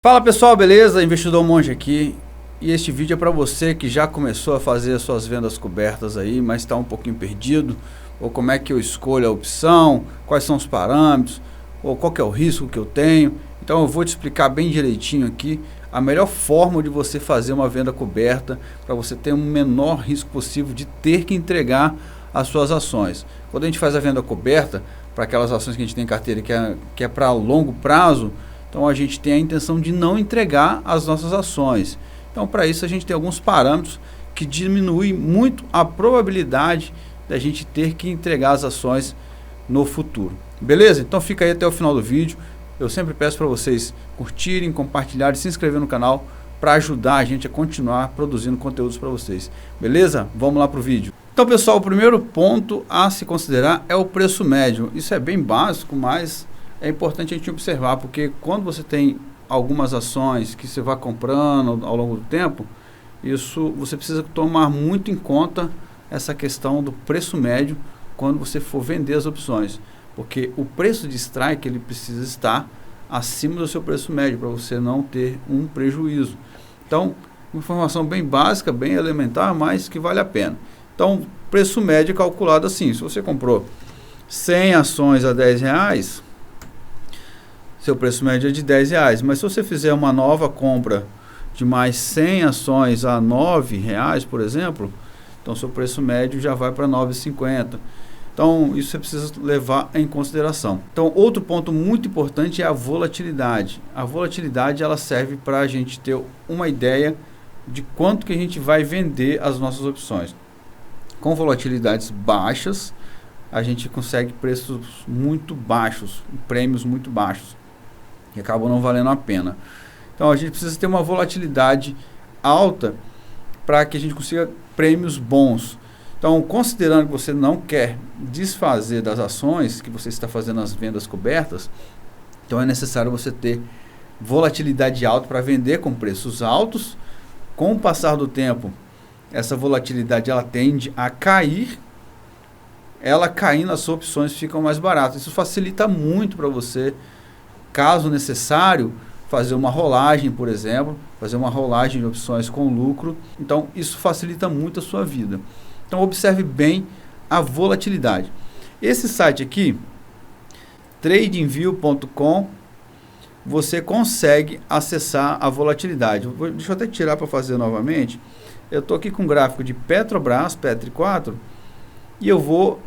Fala pessoal, beleza? Investidor Monge aqui, e este vídeo é para você que já começou a fazer as suas vendas cobertas aí, mas está um pouquinho perdido, ou como é que eu escolho a opção, quais são os parâmetros, ou qual que é o risco que eu tenho. Então eu vou te explicar bem direitinho aqui a melhor forma de você fazer uma venda coberta para você ter um menor risco possível de ter que entregar as suas ações. Quando a gente faz a venda coberta para aquelas ações que a gente tem em carteira que é para longo prazo, então a gente tem a intenção de não entregar as nossas ações. Então para isso a gente tem alguns parâmetros que diminuem muito a probabilidade da gente ter que entregar as ações no futuro. Beleza? Então fica aí até o final do vídeo. Eu sempre peço para vocês curtirem, compartilharem, se inscrever no canal para ajudar a gente a continuar produzindo conteúdos para vocês. Beleza? Vamos lá para o vídeo. Então pessoal, o primeiro ponto a se considerar é o preço médio. Isso é bem básico, mas é importante a gente observar, porque quando você tem algumas ações que você vai comprando ao longo do tempo, isso você precisa tomar muito em conta essa questão do preço médio quando você for vender as opções, porque o preço de strike ele precisa estar acima do seu preço médio para você não ter um prejuízo. Então, uma informação bem básica, bem elementar, mas que vale a pena. Então, preço médio é calculado assim: se você comprou 100 ações a R$10, seu preço médio é de R$10, mas se você fizer uma nova compra de mais 100 ações a R$9, por exemplo, então seu preço médio já vai para R$9,50. Então isso você precisa levar em consideração. Então outro ponto muito importante é a volatilidade. A volatilidade ela serve para a gente ter uma ideia de quanto que a gente vai vender as nossas opções. Com volatilidades baixas, a gente consegue preços muito baixos, prêmios muito baixos, que acabam não valendo a pena. Então a gente precisa ter uma volatilidade alta para que a gente consiga prêmios bons. Então, considerando que você não quer desfazer das ações que você está fazendo as vendas cobertas, então é necessário você ter volatilidade alta para vender com preços altos. Com o passar do tempo, essa volatilidade ela tende a cair. Ela caindo, as suas opções ficam mais baratas. Isso facilita muito para você, caso necessário, fazer uma rolagem, por exemplo, fazer uma rolagem de opções com lucro. Então, isso facilita muito a sua vida. Então, observe bem a volatilidade. Esse site aqui, tradingview.com, você consegue acessar a volatilidade. Deixa eu até tirar para fazer novamente. Eu estou aqui com um gráfico de Petrobras, Petri 4, e eu vou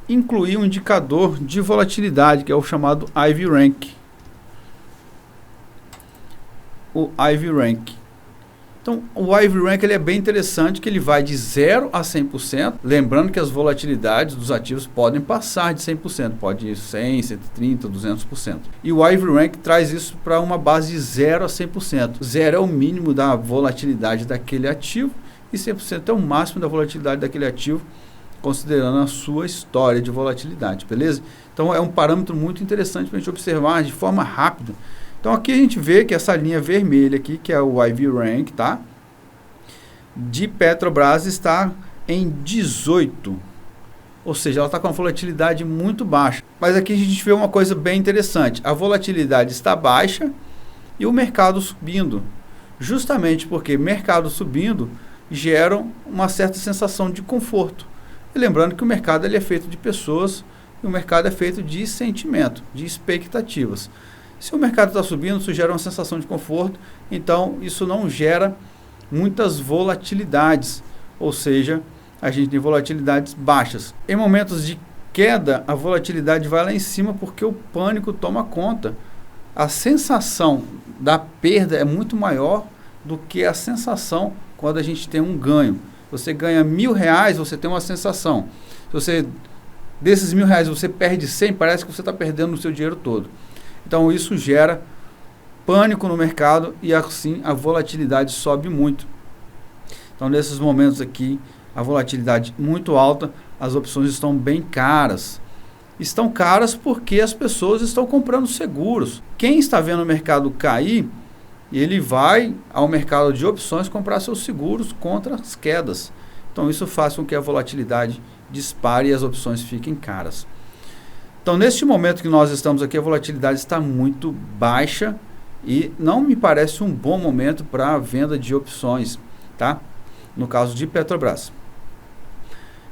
incluir um indicador de volatilidade, que é o chamado IV Rank. O IV Rank. Então, o IV Rank ele é bem interessante, que ele vai de 0 a 100%, lembrando que as volatilidades dos ativos podem passar de 100%, pode ir 100, 130, 200%. E o IV Rank traz isso para uma base de 0 a 100%. 0 é o mínimo da volatilidade daquele ativo e 100% é o máximo da volatilidade daquele ativo, considerando a sua história de volatilidade, beleza? Então, é um parâmetro muito interessante para a gente observar de forma rápida. Então aqui a gente vê que essa linha vermelha aqui, que é o IV Rank, tá? De Petrobras está em 18. Ou seja, ela está com uma volatilidade muito baixa. Mas aqui a gente vê uma coisa bem interessante. A volatilidade está baixa e o mercado subindo. Justamente porque mercado subindo gera uma certa sensação de conforto. E lembrando que o mercado ele é feito de pessoas e o mercado é feito de sentimento, de expectativas. Se o mercado está subindo, isso gera uma sensação de conforto, então isso não gera muitas volatilidades, ou seja, a gente tem volatilidades baixas. Em momentos de queda, a volatilidade vai lá em cima porque o pânico toma conta. A sensação da perda é muito maior do que a sensação quando a gente tem um ganho. Você ganha R$1.000, você tem uma sensação. Se você, desses R$1.000, você perde 100, parece que você está perdendo o seu dinheiro todo. Então isso gera pânico no mercado e assim a volatilidade sobe muito. Então nesses momentos aqui, a volatilidade muito alta, as opções estão bem caras. Estão caras porque as pessoas estão comprando seguros. Quem está vendo o mercado cair, ele vai ao mercado de opções comprar seus seguros contra as quedas. Então isso faz com que a volatilidade dispare e as opções fiquem caras. Então, neste momento que nós estamos aqui, a volatilidade está muito baixa e não me parece um bom momento para venda de opções, tá? No caso de Petrobras.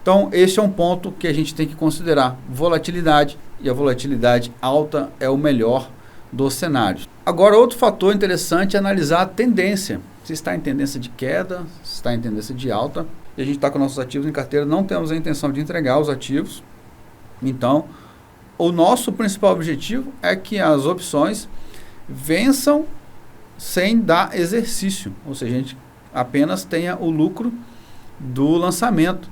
Então, esse é um ponto que a gente tem que considerar, volatilidade, e a volatilidade alta é o melhor dos cenários. Agora, outro fator interessante é analisar a tendência. Se está em tendência de queda, se está em tendência de alta, e a gente está com nossos ativos em carteira, não temos a intenção de entregar os ativos. Então, o nosso principal objetivo é que as opções vençam sem dar exercício, ou seja, a gente apenas tenha o lucro do lançamento.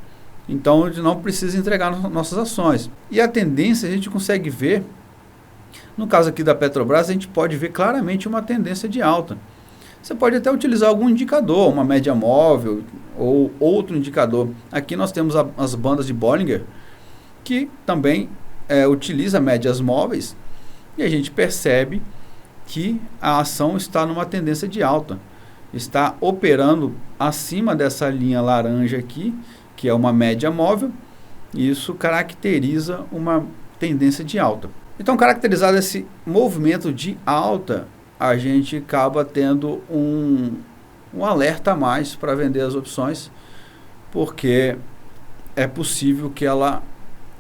Então, a gente não precisa entregar nossas ações. E a tendência a gente consegue ver, no caso aqui da Petrobras, a gente pode ver claramente uma tendência de alta. Você pode até utilizar algum indicador, uma média móvel ou outro indicador. Aqui nós temos as bandas de Bollinger, que também utiliza médias móveis, e a gente percebe que a ação está numa tendência de alta. Está operando acima dessa linha laranja aqui, que é uma média móvel, e isso caracteriza uma tendência de alta. Então, caracterizado esse movimento de alta, a gente acaba tendo um alerta a mais para vender as opções, porque é possível que ela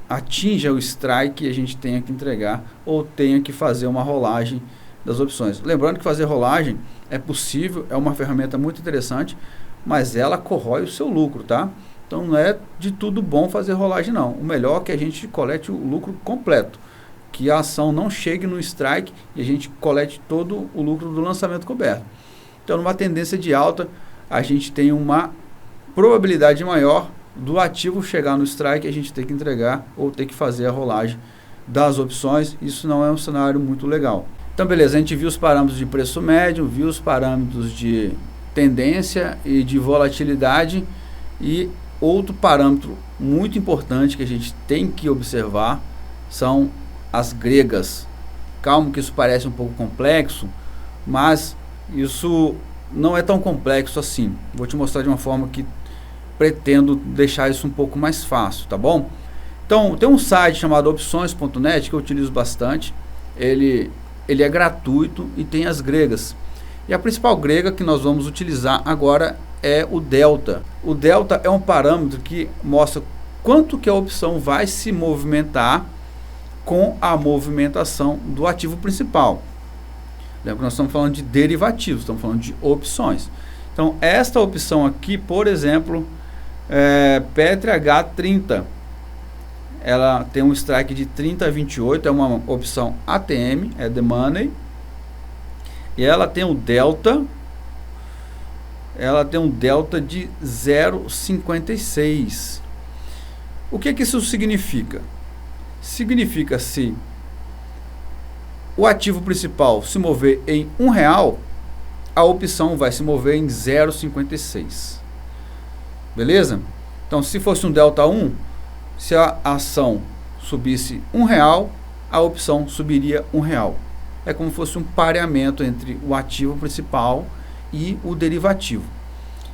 atinja o strike e a gente tenha que entregar ou tenha que fazer uma rolagem das opções. Lembrando que fazer rolagem é possível, é uma ferramenta muito interessante, mas ela corrói o seu lucro, tá? Então não é de tudo bom fazer rolagem não. O melhor é que a gente colete o lucro completo, que a ação não chegue no strike e a gente colete todo o lucro do lançamento coberto. Então numa tendência de alta, a gente tem uma probabilidade maior do ativo chegar no strike e a gente ter que entregar ou ter que fazer a rolagem das opções. Isso não é um cenário muito legal. Então beleza, a gente viu os parâmetros de preço médio, viu os parâmetros de tendência e de volatilidade, e outro parâmetro muito importante que a gente tem que observar são as gregas. Calma que isso parece um pouco complexo, mas isso não é tão complexo assim. Vou te mostrar de uma forma que pretendo deixar isso um pouco mais fácil, tá bom? Então, tem um site chamado opções.net que eu utilizo bastante. Ele é gratuito e tem as gregas. E a principal grega que nós vamos utilizar agora é o delta. O delta é um parâmetro que mostra quanto que a opção vai se movimentar com a movimentação do ativo principal. Lembra que nós estamos falando de derivativos, estamos falando de opções. Então, esta opção aqui, por exemplo, Petri H30, ela tem um strike de 30,28, é uma opção ATM, é The Money, e ela tem um delta de 0,56. O que isso significa? Significa se o ativo principal se mover em R$1, a opção vai se mover em 0,56. Beleza? Então, se fosse um delta 1, se a ação subisse R$1, a opção subiria R$1. É como se fosse um pareamento entre o ativo principal e o derivativo.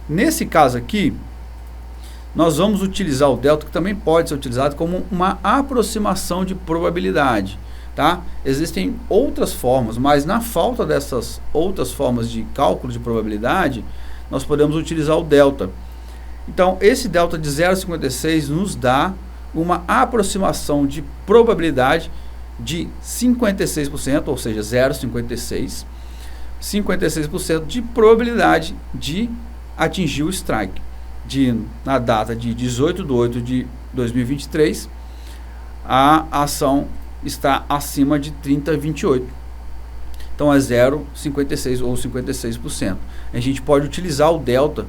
Nesse caso aqui, nós vamos utilizar o delta, que também pode ser utilizado como uma aproximação de probabilidade, tá? Existem outras formas, mas na falta dessas outras formas de cálculo de probabilidade, nós podemos utilizar o delta. Então, esse delta de 0,56 nos dá uma aproximação de probabilidade de 56%, ou seja, 0,56, 56% de probabilidade de atingir o strike. Na data de 18/8/2023, a ação está acima de 30,28. Então é 0,56 ou 56%. A gente pode utilizar o delta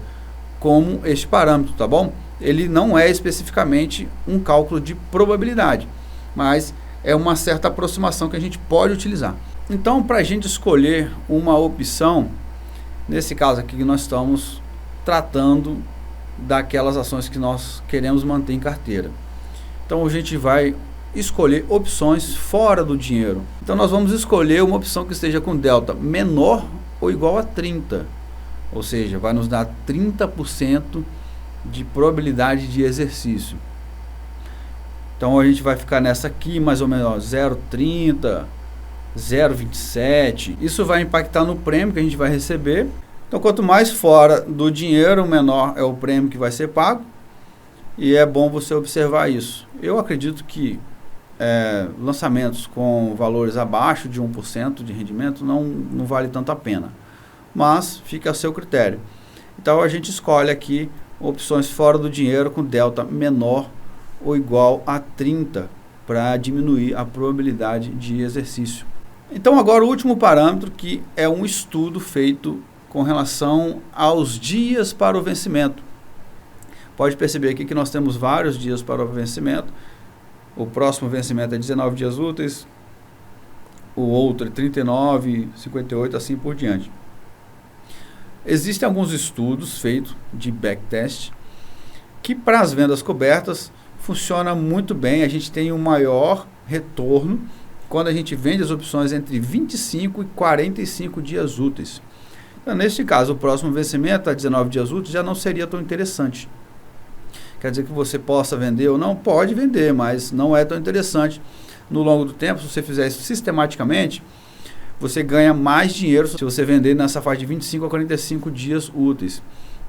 como este parâmetro, tá bom? Ele não é especificamente um cálculo de probabilidade, mas é uma certa aproximação que a gente pode utilizar. Então, para a gente escolher uma opção, nesse caso aqui que nós estamos tratando daquelas ações que nós queremos manter em carteira. Então, a gente vai escolher opções fora do dinheiro. Então, nós vamos escolher uma opção que esteja com delta menor ou igual a 30. Ou seja, vai nos dar 30% de probabilidade de exercício. Então a gente vai ficar nessa aqui, mais ou menos 0,30, 0,27. Isso vai impactar no prêmio que a gente vai receber. Então, quanto mais fora do dinheiro, menor é o prêmio que vai ser pago. E é bom você observar isso. Eu acredito que lançamentos com valores abaixo de 1% de rendimento não vale tanto a pena. Mas fica a seu critério. Então, a gente escolhe aqui opções fora do dinheiro com delta menor ou igual a 30 para diminuir a probabilidade de exercício. Então, agora o último parâmetro, que é um estudo feito com relação aos dias para o vencimento. Pode perceber aqui que nós temos vários dias para o vencimento. O próximo vencimento é 19 dias úteis, o outro é 39, 58, assim por diante. Existem alguns estudos feitos de backtest que para as vendas cobertas funciona muito bem. A gente tem um maior retorno quando a gente vende as opções entre 25 e 45 dias úteis. Então, neste caso, o próximo vencimento a 19 dias úteis já não seria tão interessante. Quer dizer que você possa vender ou não? Pode vender, mas não é tão interessante. No longo do tempo, se você fizer isso sistematicamente, você ganha mais dinheiro se você vender nessa faixa de 25 a 45 dias úteis.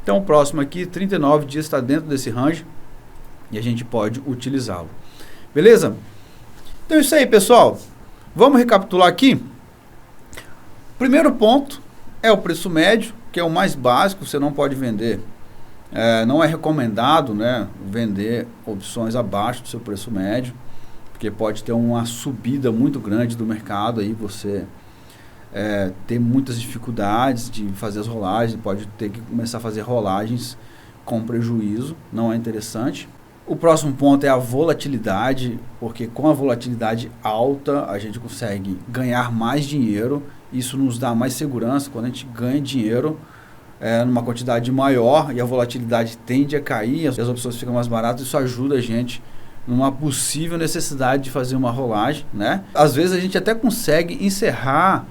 Então, o próximo aqui, 39 dias, está dentro desse range e a gente pode utilizá-lo. Beleza? Então é isso aí, pessoal. Vamos recapitular aqui. Primeiro ponto é o preço médio, que é o mais básico, você não pode vender. Não é recomendado, né, vender opções abaixo do seu preço médio, porque pode ter uma subida muito grande do mercado, aí você ter muitas dificuldades de fazer as rolagens, pode ter que começar a fazer rolagens com prejuízo, não é interessante. O próximo ponto é a volatilidade, porque com a volatilidade alta a gente consegue ganhar mais dinheiro, isso nos dá mais segurança. Quando a gente ganha dinheiro numa quantidade maior e a volatilidade tende a cair, as opções ficam mais baratas, isso ajuda a gente numa possível necessidade de fazer uma rolagem, né? Às vezes a gente até consegue encerrar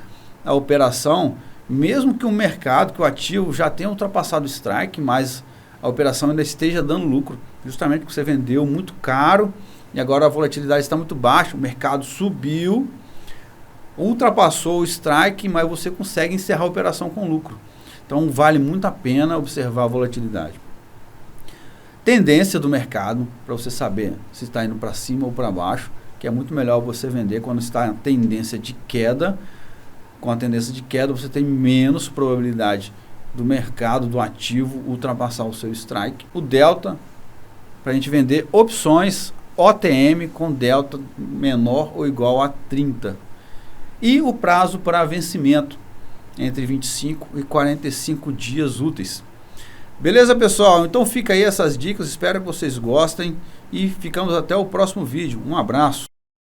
a operação, mesmo que o mercado, que o ativo já tenha ultrapassado o strike, mas a operação ainda esteja dando lucro, justamente porque você vendeu muito caro e agora a volatilidade está muito baixa, o mercado subiu, ultrapassou o strike, mas você consegue encerrar a operação com lucro. Então vale muito a pena observar a volatilidade. Tendência do mercado, para você saber se está indo para cima ou para baixo, que é muito melhor você vender quando está em tendência de queda. Com a tendência de queda você tem menos probabilidade do mercado, do ativo, ultrapassar o seu strike. O delta, para a gente vender opções OTM com delta menor ou igual a 30. E o prazo para vencimento, entre 25 e 45 dias úteis. Beleza, pessoal? Então fica aí essas dicas, espero que vocês gostem e ficamos até o próximo vídeo. Um abraço.